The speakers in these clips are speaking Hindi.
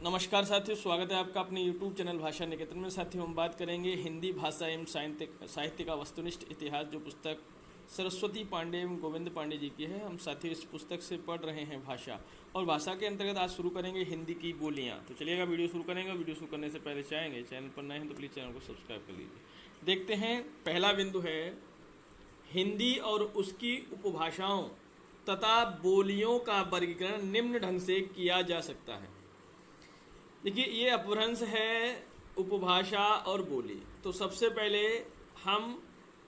नमस्कार साथियों, स्वागत है आपका अपने YouTube चैनल भाषा निकेतन में। साथियों, हम बात करेंगे हिंदी भाषा एवं साहित्य का वस्तुनिष्ठ इतिहास, जो पुस्तक सरस्वती पांडे एवं गोविंद पांडे जी की है। हम साथियों इस पुस्तक से पढ़ रहे हैं भाषा, और भाषा के अंतर्गत आज शुरू करेंगे हिंदी की बोलियाँ। तो चलिएगा, वीडियो शुरू करेंगे। वीडियो शुरू करने से पहले चाहेंगे चैनल पर नए हैं तो प्लीज़ चैनल को सब्सक्राइब कर लीजिए। देखते हैं, पहला बिंदु है हिंदी और उसकी उपभाषाओं तथा बोलियों का वर्गीकरण निम्न ढंग से किया जा सकता है। देखिए, ये अपभ्रंश है उपभाषा और बोली। तो सबसे पहले हम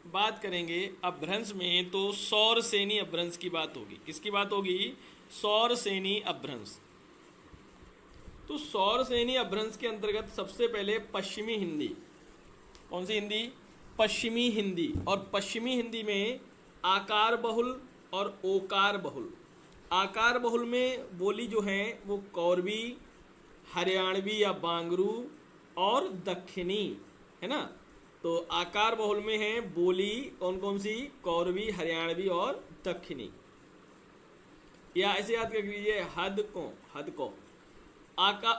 बात करेंगे अपभ्रंश में, तो सौरसेनी अपभ्रंश की बात होगी। किसकी बात होगी? सौरसेनी अपभ्रंश। तो सौरसेनी अपभ्रंश के अंतर्गत सबसे पहले पश्चिमी हिंदी। कौन सी हिंदी? पश्चिमी हिंदी। और पश्चिमी हिंदी में आकार बहुल और ओकार बहुल। आकार बहुल में बोली जो है वो कौरवी, हरियाणवी या बांगरू और दक्षिणी है ना। तो आकार बहुल में है बोली कौन कौन सी? कौरवी, हरियाणवी और दक्षिणी। या ऐसे याद कर लीजिए, हद को।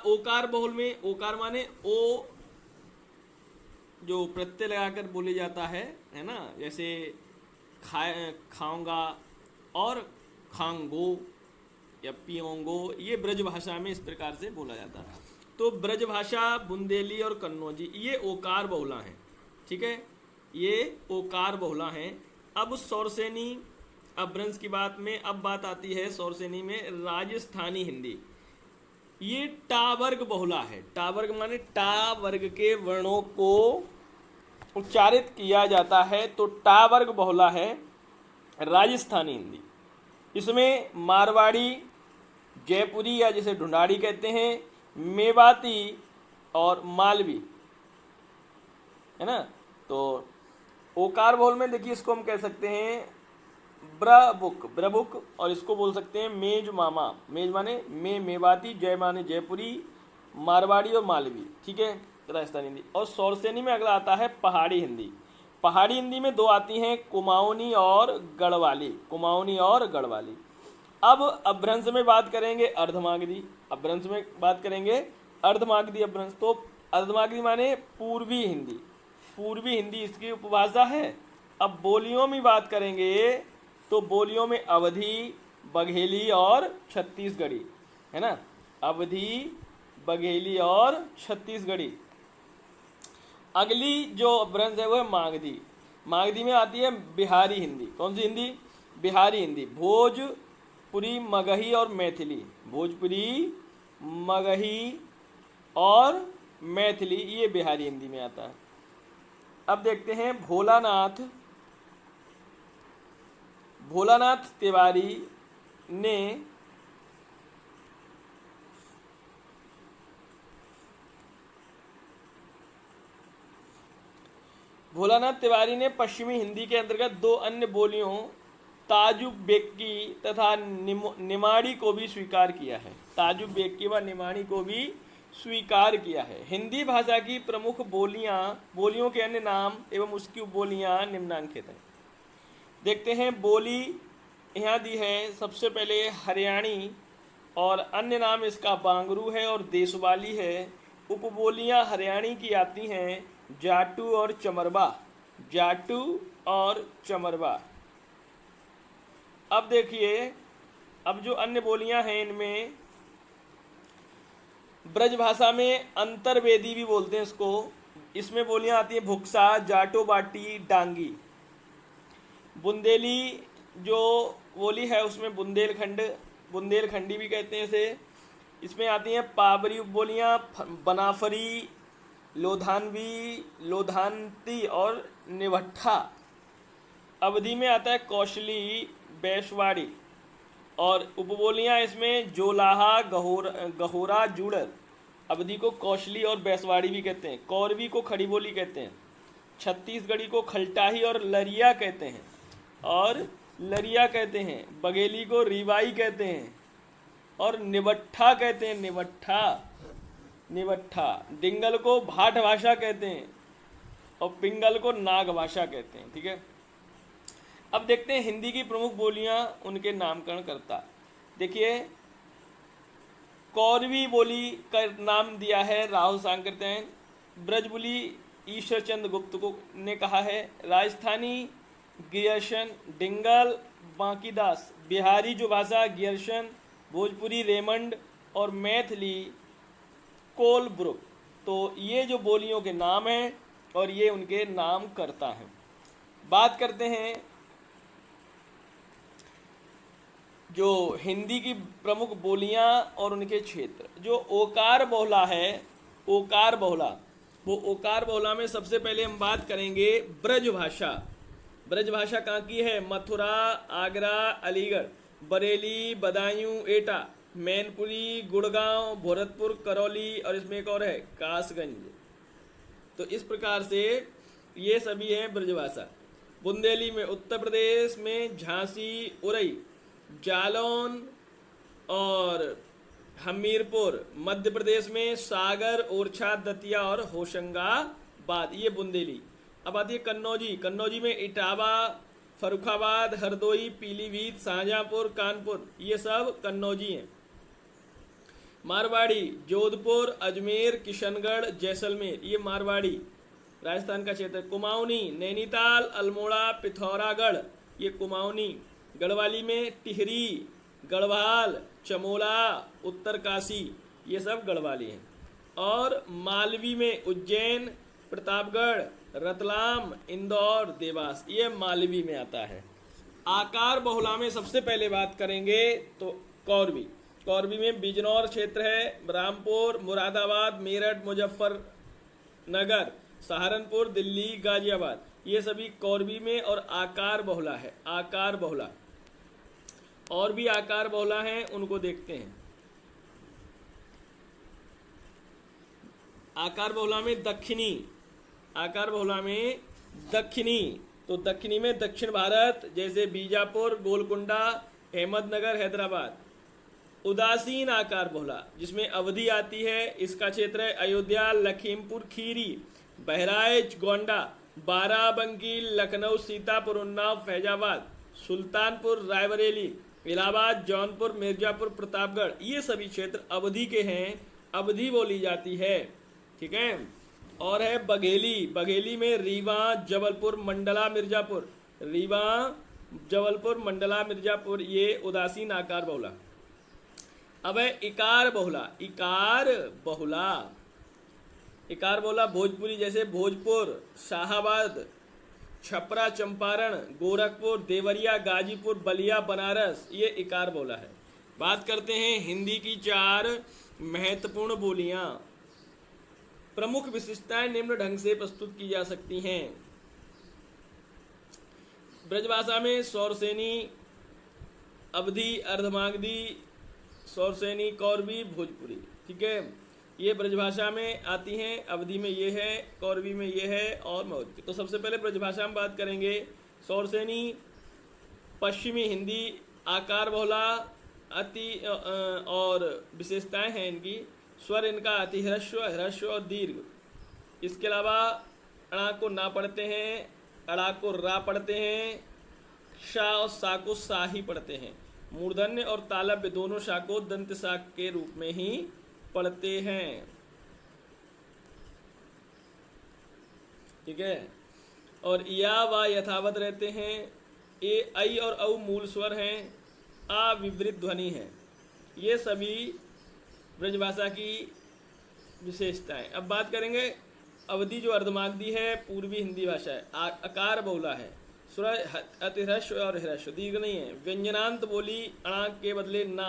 ओकार बहुल में, ओकार माने ओ जो प्रत्यय लगाकर बोले जाता है ना। जैसे खाऊंगा और खांगो या पियोंगो, ये ब्रज भाषा में इस प्रकार से बोला जाता है। तो ब्रज भाषा, बुंदेली और कन्नौजी, ये ओकार बहुला हैं। ठीक है, ये ओकार बहुला हैं। अब सौरसेनी अपभ्रंश की बात में अब बात आती है सौरसेनी में राजस्थानी हिंदी। ये टा वर्ग बहुला है। टा वर्ग माने टा वर्ग के वर्णों को उच्चारित किया जाता है, तो टा वर्ग बहुला है राजस्थानी हिंदी। इसमें मारवाड़ी, जयपुरी या जिसे ढूंढाड़ी कहते हैं, मेवाती और मालवी है ना। तो ओकार बहुल में देखिए, इसको हम कह सकते हैं ब्रबुक, और इसको बोल सकते हैं मेज मामा। मेज माने मेवाती, जय माने जयपुरी, मारवाड़ी और मालवी। ठीक है, राजस्थानी हिंदी। और सौरसेनी में अगला आता है पहाड़ी हिंदी। पहाड़ी हिंदी में दो आती हैं, कुमाऊनी और गढ़वाली। कुमाऊनी और गढ़वाली। अब अपभ्रंश में बात करेंगे अर्धमागधी। अपभ्रंश में बात करेंगे अर्धमागधी अपभ्रंश। तो अर्धमागधी माने पूर्वी हिंदी। पूर्वी हिंदी इसकी उपभाषा है। अब बोलियों में बात करेंगे, तो बोलियों में अवधी, बघेली और छत्तीसगढ़ी है ना। अवधी, बघेली और छत्तीसगढ़ी। अगली जो अपभ्रंश है वो है मागधी। मागधी में आती है बिहारी हिंदी। कौन सी हिंदी? बिहारी हिंदी। भोजपुरी, मगही और मैथिली। भोजपुरी, मगही और मैथिली, ये बिहारी हिंदी में आता है। अब देखते हैं भोलानाथ तिवारी ने पश्चिमी हिंदी के अंतर्गत दो अन्य बोलियों ताजुब बेक्की तथा निमाड़ी को भी स्वीकार किया है। ताजुब बेक्की व निमाड़ी को भी स्वीकार किया है। हिंदी भाषा की प्रमुख बोलियों के अन्य नाम एवं उसकी बोलियां निम्नांकित हैं। देखते हैं, बोली यहाँ दी है सबसे पहले हरियाणी, और अन्य नाम इसका बांगरू है और देशवाली है। उपबोलियां हरियाणी की आती हैं जाटू और चमरबा। जाटू और चमरबा। अब देखिए, अब जो अन्य बोलियां हैं इनमें ब्रज भाषा में अंतर्वेदी भी बोलते हैं इसको। इसमें बोलियां आती हैं भुक्सा, जाटो बाटी, डांगी। बुंदेली जो बोली है उसमें बुंदेलखंडी भी कहते हैं इसे। इसमें आती हैं पाबरी बोलियां, बनाफरी, लोधानवी, लोधानती और निवट्ठा। अवधि में आता है कौशली, बैशवाड़ी। और उपबोलियां इसमें जोलाहा, गहोरा, जुड़ल। अवधि को कौशली और बैसवाड़ी भी कहते हैं। कौरवी को खड़ी बोली कहते हैं। छत्तीसगढ़ी को खलटाही और लरिया कहते हैं। बघेली को रिवाई कहते हैं और निवट्ठा कहते हैं। निवट्ठा। डिंगल को भाट भाषा कहते हैं और पिंगल को नाग भाषा कहते हैं। ठीक है, अब देखते हैं हिंदी की प्रमुख बोलियां, उनके नामकरण करता। देखिए, कौरवी बोली का नाम दिया है राहुल सांकृत्यायन। ब्रजबुली ईश्वरचंद गुप्त को ने कहा है। राजस्थानी गियर्शन डिंगल बांकीदास। बिहारी जो भाषा गियर्शन। भोजपुरी रेमंड और मैथिली कोलब्रुक। तो ये जो बोलियों के नाम हैं और ये उनके नाम करता है। बात करते हैं जो हिंदी की प्रमुख बोलियां और उनके क्षेत्र। जो ओकार बहुला है, ओकार बहुला, वो ओकार बहुला में सबसे पहले हम बात करेंगे ब्रज भाषा। ब्रज भाषा कहाँ की है? मथुरा, आगरा, अलीगढ़, बरेली, बदायूं, एटा, मैनपुरी, गुड़गांव, भरतपुर, करौली और इसमें एक और है कासगंज। तो इस प्रकार से ये सभी हैं ब्रजभाषा। बुंदेली में उत्तर प्रदेश में झांसी, उरई, जालौन और हमीरपुर। मध्य प्रदेश में सागर, ओरछा, दतिया और होशंगाबाद, ये बुंदेली। अब आती है कन्नौजी। कन्नौजी में इटावा, फरुखाबाद, हरदोई, पीलीभीत, शाहजहांपुर, कानपुर, ये सब कन्नौजी हैं। मारवाड़ी जोधपुर, अजमेर, किशनगढ़, जैसलमेर, ये मारवाड़ी राजस्थान का क्षेत्र। कुमाऊनी नैनीताल, अल्मोड़ा, पिथौरागढ़, ये कुमाऊनी। गढ़वाली में टिहरी, गढ़वाल, चमोला, उत्तरकाशी, ये सब गढ़वाली हैं। और मालवी में उज्जैन, प्रतापगढ़, रतलाम, इंदौर, देवास, ये मालवी में आता है। आकार बहुला में सबसे पहले बात करेंगे तो कौरवी। कौरवी में बिजनौर क्षेत्र है, रामपुर, मुरादाबाद, मेरठ, मुजफ्फरनगर, सहारनपुर, दिल्ली, गाजियाबाद, ये सभी कौरवी में और आकार बहुला है। आकार बहुला और भी आकार बहुला हैं, उनको देखते हैं। आकार बहुला में दक्षिणी, आकार बहुला में दक्षिणी, तो दक्षिणी में दक्षिण भारत जैसे बीजापुर, गोलकुंडा, अहमदनगर, हैदराबाद। उदासीन आकार बहुला जिसमें अवधि आती है, इसका क्षेत्र है अयोध्या, लखीमपुर खीरी, बहराइच, गोंडा, बाराबंकी, लखनऊ, सीतापुर, उन्नाव, फैजाबाद, सुल्तानपुर, रायबरेली, इलाहाबाद, जौनपुर, मिर्जापुर, प्रतापगढ़, ये सभी क्षेत्र अवधि के हैं, अवधि बोली जाती है। ठीक है। और है बघेली। बघेली में रीवा, जबलपुर, मंडला, मिर्जापुर, रीवा, जबलपुर, मंडला, मिर्जापुर, ये उदासीन आकार बहुला। अब है इकार बहुला। इकार बहुला, इकार बहुला भोजपुरी जैसे भोजपुर, शाहाबाद, छपरा, चंपारण, गोरखपुर, देवरिया, गाजीपुर, बलिया, बनारस, ये इकार बहुला है। बात करते हैं हिंदी की 4 महत्वपूर्ण बोलियां। प्रमुख विशेषताएं निम्न ढंग से प्रस्तुत की जा सकती हैं। ब्रजभाषा में सौरसेनी, अवधी, अर्धमागधी, सौरसेनी, कौरवी, भोजपुरी। ठीक है, ये ब्रजभाषा में आती हैं। अवधि में ये है, कौरवी में ये है और मौर्य। तो सबसे पहले ब्रजभाषा में बात करेंगे। सौरसेनी पश्चिमी हिंदी, आकार बहुला, अति और विशेषताएं हैं इनकी। स्वर इनका अति ह्रस्व, ह्रस्व और दीर्घ। इसके अलावा अणा को ना पढ़ते हैं, अड़ा को रा पढ़ते हैं, शा और सा को सा ही पढ़ते हैं। मूर्धन्य और तालव्य दोनों शा को दंत सा के रूप में ही पढ़ते हैं। ठीक है। और या वा यथावत रहते हैं। ए, ऐ और औ मूल स्वर हैं, आ विवृत ध्वनि है। ये सभी ब्रजभाषा की विशेषताएं। अब बात करेंगे अवधि जो अर्धमागधी है, पूर्वी हिंदी भाषा है, आकार बहुला है, स्वर अति ह्रस्व और ह्रस्व, दीर्घ नहीं है। व्यंजनांत बोली अणा के बदले ना,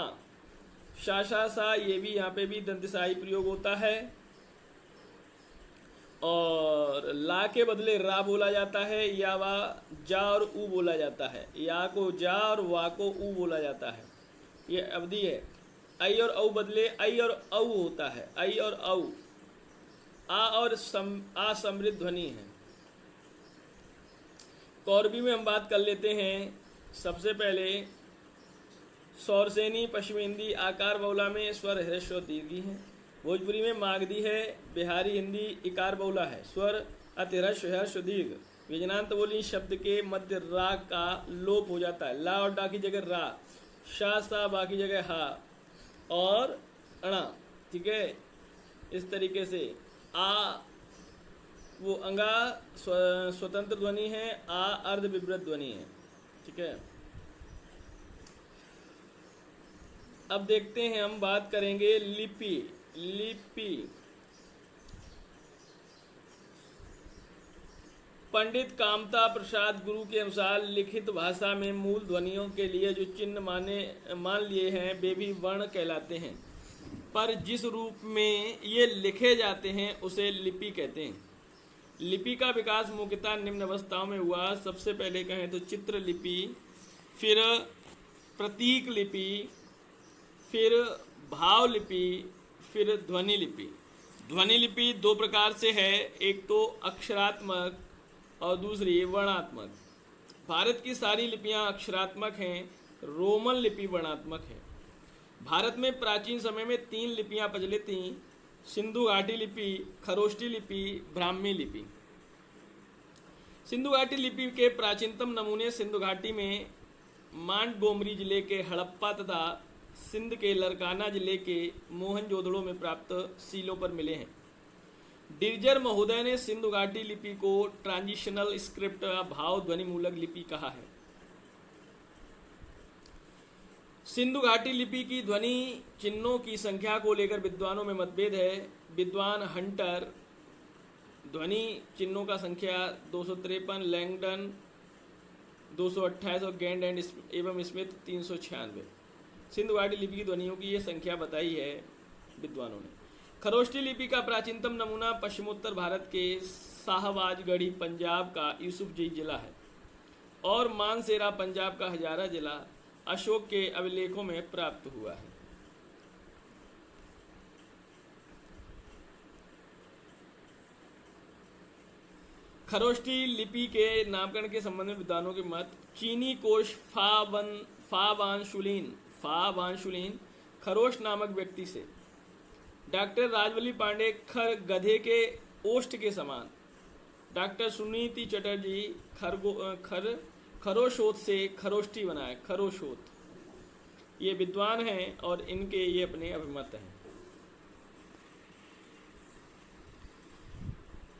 शा शा सा, ये भी यहाँ पे भी दंतसाई प्रयोग होता है। और ला के बदले रा बोला जाता है, या वा जा और ऊ बोला जाता है, या को जा और वा को ऊ बोला जाता है। ये अवधि है। ऐ और औ बदले ऐ और औ होता है, ऐ और औ। आ और आ समृद्ध ध्वनि है। कौरवी में हम बात कर लेते हैं। सबसे पहले सौरसेनी पश्चिमी हिंदी, आकार बहुला में स्वर ह्रस्व दीर्घी है। भोजपुरी में मागधी है। बिहारी हिंदी इकार बहुला है, स्वर अति ह्रस्व ह्रस्व दीर्घ। व्यंजनांत बोली शब्द के मध्य रा का लोप हो जाता है, ला और डा की जगह रा, शा सा बा की जगह हा। और अणा, ठीक है, इस तरीके से। आ वो अंगा स्वतंत्र ध्वनि है, आ अर्ध विवृत ध्वनि है, ठीक है। अब देखते हैं, हम बात करेंगे लिपि। लिपि पंडित कामता प्रसाद गुरु के अनुसार लिखित भाषा में मूल ध्वनियों के लिए जो चिन्ह मान लिए हैं वे भी वर्ण कहलाते हैं, पर जिस रूप में ये लिखे जाते हैं उसे लिपि कहते हैं। लिपि का विकास मुख्यतः निम्न अवस्थाओं में हुआ। सबसे पहले कहें तो चित्र लिपि, फिर प्रतीक लिपि, फिर भाव लिपि, फिर ध्वनि लिपि। ध्वनि लिपि दो प्रकार से है, एक तो अक्षरात्मक और दूसरी वर्णात्मक। भारत की सारी लिपियां अक्षरात्मक हैं, रोमन लिपि वर्णात्मक है। भारत में प्राचीन समय में 3 लिपियां प्रचलित थीं: सिंधु घाटी लिपि, खरोष्टी लिपि, ब्राह्मी लिपि। सिंधु घाटी लिपि के प्राचीनतम नमूने सिंधु घाटी में मांडगोमरी जिले के हड़प्पा तथा सिंध के लरकाना जिले के मोहनजोदड़ो में प्राप्त सीलों पर मिले हैं। डिरजर महोदय ने सिंधु घाटी लिपि को ट्रांजिशनल स्क्रिप्ट भाव ध्वनि मूलक लिपि कहा है। सिंधु घाटी लिपि की ध्वनि चिन्हों की संख्या को लेकर विद्वानों में मतभेद है। विद्वान हंटर ध्वनि चिन्हों का संख्या 253, लैंगडन 228 और गेंड एंड एवं स्मिथ 396। सिंधु घाटी लिपि की ध्वनियों की ये संख्या बताई है विद्वानों ने। खरोष्टी लिपि का प्राचीनतम नमूना पश्चिमोत्तर भारत के शाहबाजगढ़ी पंजाब का यूसुफजई जिला है और मानसेरा पंजाब का हजारा जिला अशोक के अभिलेखों में प्राप्त हुआ है। खरोष्टी लिपि के नामकरण के संबंध में विद्वानों के मत। चीनी कोश फावांशुलिन खरोश नामक व्यक्ति से। डॉक्टर राजवली पांडे खर गधे के ओष्ठ के समान। डॉक्टर सुनीति चटर्जी खरोशोत से खरोष्टी बनाए, खरोशोत। ये विद्वान हैं और इनके ये अपने अभिमत हैं।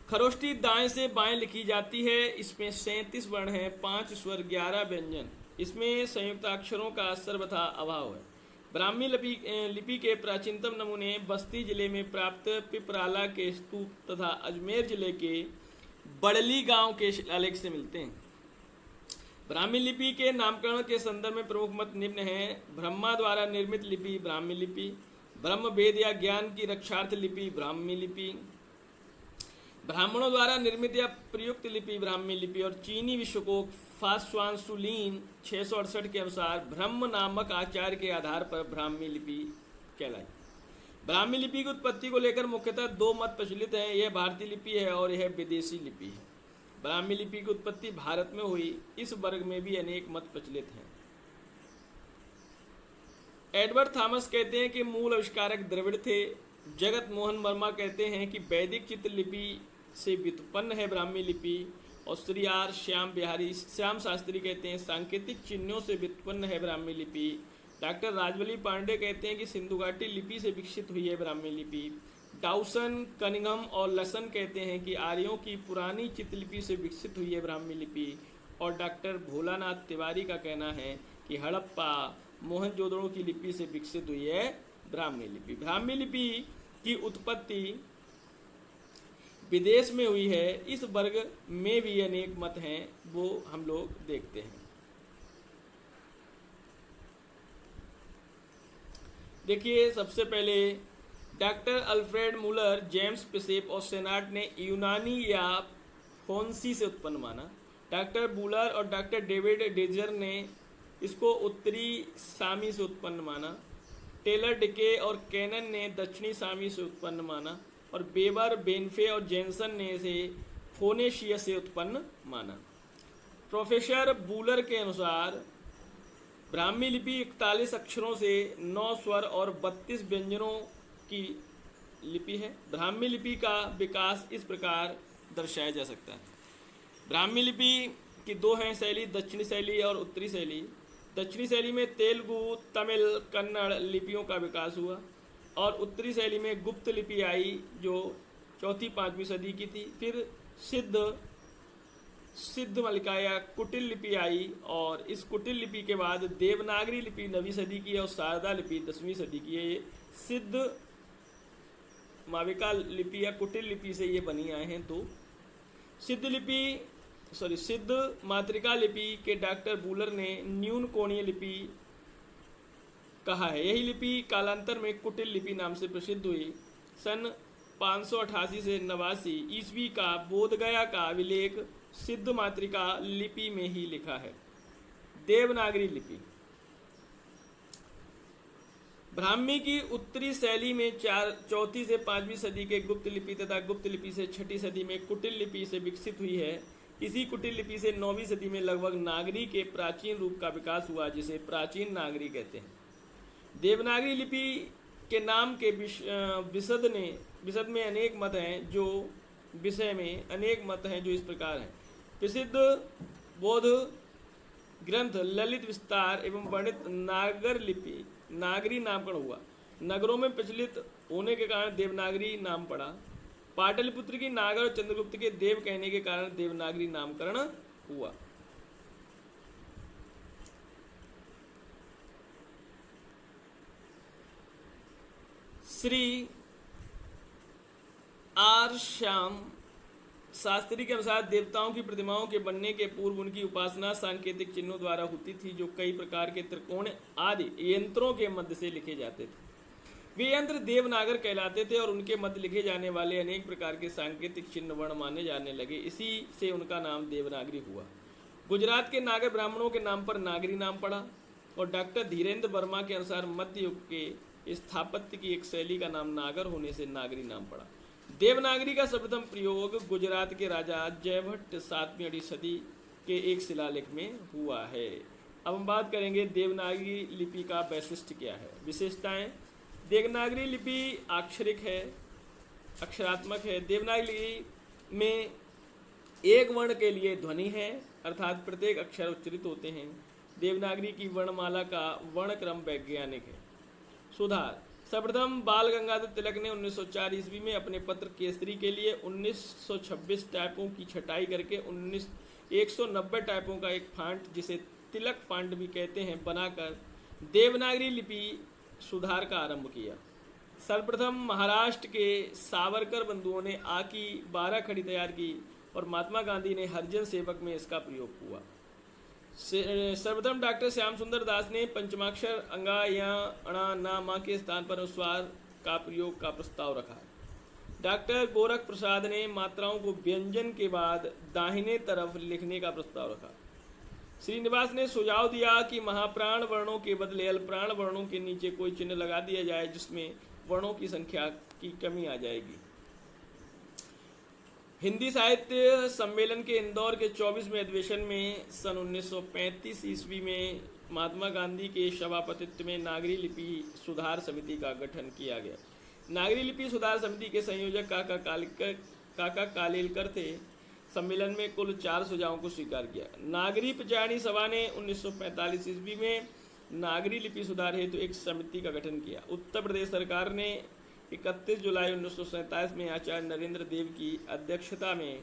खरोष्टी दाएं से बाएं लिखी जाती है। इसमें 37 वर्ण हैं, 5 स्वर, 11 व्यंजन। इसमें संयुक्त अक्षरों का सर्वथा अभाव है। ब्राह्मी लिपि के प्राचीनतम नमूने बस्ती जिले में प्राप्त पिपराला के स्तूप तथा अजमेर जिले के बड़ली गांव के शिलालेख से मिलते हैं। ब्राह्मी लिपि के नामकरण के संदर्भ में प्रमुख मत निम्न है। ब्रह्मा द्वारा निर्मित लिपि ब्राह्मी लिपि, ब्रह्म वेद या ज्ञान की रक्षार्थ लिपि ब्राह्मी लिपि, ब्राह्मणों द्वारा निर्मित या प्रयुक्त लिपि ब्राह्मी लिपि और चीनी विश्वकोश फास्वांशुलिन 668 के अनुसार ब्रह्म नामक आचार्य के आधार पर ब्राह्मी लिपि कहलाई। ब्राह्मी लिपि की उत्पत्ति को लेकर मुख्यतः 2 मत प्रचलित हैं। यह भारतीय लिपि है और यह विदेशी लिपि है। ब्राह्मी लिपि की उत्पत्ति भारत में हुई, इस वर्ग में भी अनेक मत प्रचलित हैं। एडवर्ड थॉमस कहते हैं कि मूल आविष्कारक द्रविड़ थे। जगत मोहन वर्मा कहते हैं कि वैदिक चित्रलिपि से व्युत्पन्न है ब्राह्मी लिपि। और श्री आर श्याम शास्त्री कहते हैं सांकेतिक चिन्हों से व्युत्पन्न है ब्राह्मी लिपि। डॉक्टर राजवली पांडे कहते हैं कि सिंधु घाटी लिपि से विकसित हुई है ब्राह्मी लिपि। डाउसन, कनिंघम और लसन कहते हैं कि आर्यों की पुरानी चित्रलिपि से विकसित हुई है ब्राह्मी लिपि। और डॉक्टर भोलानाथ तिवारी का कहना है कि हड़प्पा मोहनजोदड़ो की लिपि से विकसित हुई है ब्राह्मी लिपि। ब्राह्मी लिपि की उत्पत्ति विदेश में हुई है। इस वर्ग में भी अनेक मत हैं, वो हम लोग देखते हैं। देखिए, सबसे पहले डॉक्टर अल्फ्रेड मुलर, जेम्स पिसेप और सेनाट ने यूनानी या फोंसी से उत्पन्न माना। डॉक्टर बुलर और डॉक्टर डेविड डेजर ने इसको उत्तरी सामी से उत्पन्न माना। टेलर, डिके और कैनन ने दक्षिणी सामी से उत्पन्न माना। और बेबर, बेनफे और जेनसन ने इसे फोनेशिया से उत्पन्न माना। प्रोफेसर बुलर के अनुसार ब्राह्मी लिपि 41 अक्षरों से 9 स्वर और 32 व्यंजनों की लिपि है। ब्राह्मी लिपि का विकास इस प्रकार दर्शाया जा सकता है। ब्राह्मी लिपि की 2 हैं शैली, दक्षिणी शैली और उत्तरी शैली। दक्षिणी शैली में तेलुगु, तमिल, कन्नड़ लिपियों का विकास हुआ। और उत्तरी शैली में गुप्त लिपि आई जो 4वीं-5वीं सदी की थी। फिर सिद्ध मलिका या कुटिल लिपि आई और इस कुटिल लिपि के बाद देवनागरी लिपि 9वीं सदी की है और शारदा लिपि 10वीं सदी की है। ये सिद्ध माविका लिपि या कुटिल लिपि से ये बनी आए हैं। तो सिद्ध मातृका लिपि के डॉक्टर बूलर ने न्यून कोणीय लिपि कहा है। यही लिपि कालांतर में कुटिल लिपि नाम से प्रसिद्ध हुई। सन 588 से 89 ईस्वी का बोधगया का अभिलेख सिद्ध मातृका लिपि में ही लिखा है। देवनागरी लिपि ब्राह्मी की उत्तरी शैली में 4वीं से 5वीं सदी के गुप्त लिपि तथा गुप्त लिपि से 6ठी सदी में कुटिल लिपि से विकसित हुई है। इसी कुटिल लिपि से 9वीं सदी में लगभग नागरी के प्राचीन रूप का विकास हुआ जिसे प्राचीन नागरी कहते हैं। देवनागरी लिपि के नाम के विशद में अनेक मत हैं जो विषय में अनेक मत हैं जो इस प्रकार हैं। प्रसिद्ध बौद्ध ग्रंथ ललित विस्तार एवं वर्णित नागर लिपि नागरी नामकरण हुआ। नगरों में प्रचलित होने के कारण देवनागरी नाम पड़ा। पाटलिपुत्र की नागर और चंद्रगुप्त के देव कहने के कारण देवनागरी नामकरण हुआ। श्री आर श्याम शास्त्री के अनुसार देवताओं की प्रतिमाओं के बनने के पूर्व उनकी उपासना सांकेतिक चिन्हों द्वारा होती थी जो कई प्रकार के त्रिकोण आदि यंत्रों के मध्य से लिखे जाते थे। वे यंत्र देवनागर कहलाते थे और उनके मध्य लिखे जाने वाले अनेक प्रकार के सांकेतिक चिन्ह वर्ण माने जाने लगे। इसी से उनका नाम देवनागरी हुआ। गुजरात के नागर ब्राह्मणों के नाम पर नागरी नाम पड़ा और डॉक्टर धीरेन्द्र वर्मा के अनुसार मध्य युग के स्थापत्य की एक शैली का नाम नागर होने से नागरी नाम पड़ा। देवनागरी का सर्वप्रथम प्रयोग गुजरात के राजा जयभट्ट 7वीं सदी के एक शिलालेख में हुआ है। अब हम बात करेंगे देवनागरी लिपि का वैशिष्ट्य क्या है। विशेषताएं। देवनागरी लिपि अक्षरिक है, अक्षरात्मक है। देवनागरी लिपि में एक वर्ण के लिए ध्वनि है अर्थात प्रत्येक अक्षर उच्चरित होते हैं। देवनागरी की वर्णमाला का वर्णक्रम वैज्ञानिक है। सुधार। सर्वप्रथम बाल गंगाधर तिलक ने 1904 ईस्वी में अपने पत्र केसरी के लिए 1926 टाइपों की छटाई करके 190 टाइपों का एक फांट जिसे तिलक फांट भी कहते हैं बनाकर देवनागरी लिपि सुधार का आरंभ किया। सर्वप्रथम महाराष्ट्र के सावरकर बंधुओं ने आ की 12 खड़ी तैयार की और महात्मा गांधी ने हरिजन सेवक में इसका प्रयोग हुआ। सर्वप्रथम डॉक्टर श्याम सुंदर दास ने पंचमाक्षर अंगा या अणा ना मा के स्थान पर अनुस्वार का प्रयोग का प्रस्ताव रखा। डॉक्टर गोरख प्रसाद ने मात्राओं को व्यंजन के बाद दाहिने तरफ लिखने का प्रस्ताव रखा। श्रीनिवास ने सुझाव दिया कि महाप्राण वर्णों के बदले अल्पप्राण वर्णों के नीचे कोई चिन्ह लगा दिया जाए जिसमें वर्णों की संख्या की कमी आ जाएगी। हिंदी साहित्य सम्मेलन के इंदौर के 24वें अधिवेशन में सन 1935 ईस्वी में महात्मा गांधी के सभापतित्व में नागरी लिपि सुधार समिति का गठन किया गया। नागरी लिपि सुधार समिति के संयोजक काका कालेलकर थे। सम्मेलन में कुल 4 सुझावों को स्वीकार किया। नागरी प्रचारणी सभा ने 1945 ईस्वी में नागरी लिपि सुधार हेतु एक समिति का गठन किया। उत्तर प्रदेश सरकार ने 31 जुलाई 1947 में आचार्य नरेंद्र देव की अध्यक्षता में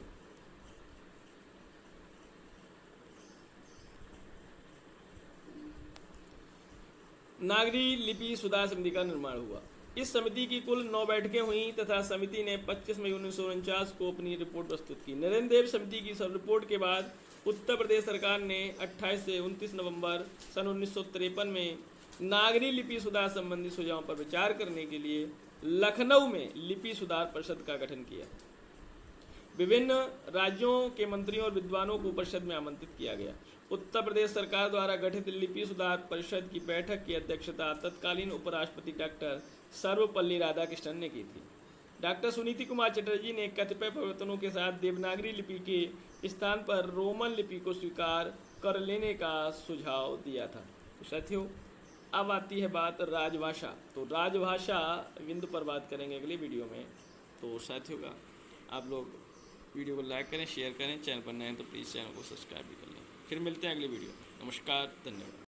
नागरी लिपि सुधार समिति का निर्माण हुआ। इस समिति की कुल 9 बैठकें हुई तथा समिति ने 25 मई 1949 को अपनी रिपोर्ट प्रस्तुत की। नरेंद्र देव समिति की सब रिपोर्ट के बाद उत्तर प्रदेश सरकार ने 28 से 29 नवंबर सन 1953 में नागरी लिपि सुधार संबंधी सुझावों पर विचार करने के लिए लखनऊ में लिपि सुधार परिषद का गठन किया। विभिन्न राज्यों के मंत्रियों और विद्वानों को परिषद में आमंत्रित किया गया। उत्तर प्रदेश सरकार द्वारा गठित लिपि सुधार परिषद की बैठक की अध्यक्षता तत्कालीन उपराष्ट्रपति डॉक्टर सर्वपल्ली राधाकृष्णन ने की थी। डॉक्टर सुनीति कुमार चटर्जी ने कतिपय परिवर्तनों के साथ देवनागरी लिपि के स्थान पर रोमन लिपि को स्वीकार कर लेने का सुझाव दिया था। तो साथियों, अब आती है बात राजभाषा। तो राजभाषा बिंदु पर बात करेंगे अगली वीडियो में। तो साथियों का आप लोग वीडियो को लाइक करें, शेयर करें, चैनल पर नए हैं तो प्लीज़ चैनल को सब्सक्राइब भी कर लें। फिर मिलते हैं अगली वीडियो। नमस्कार, धन्यवाद।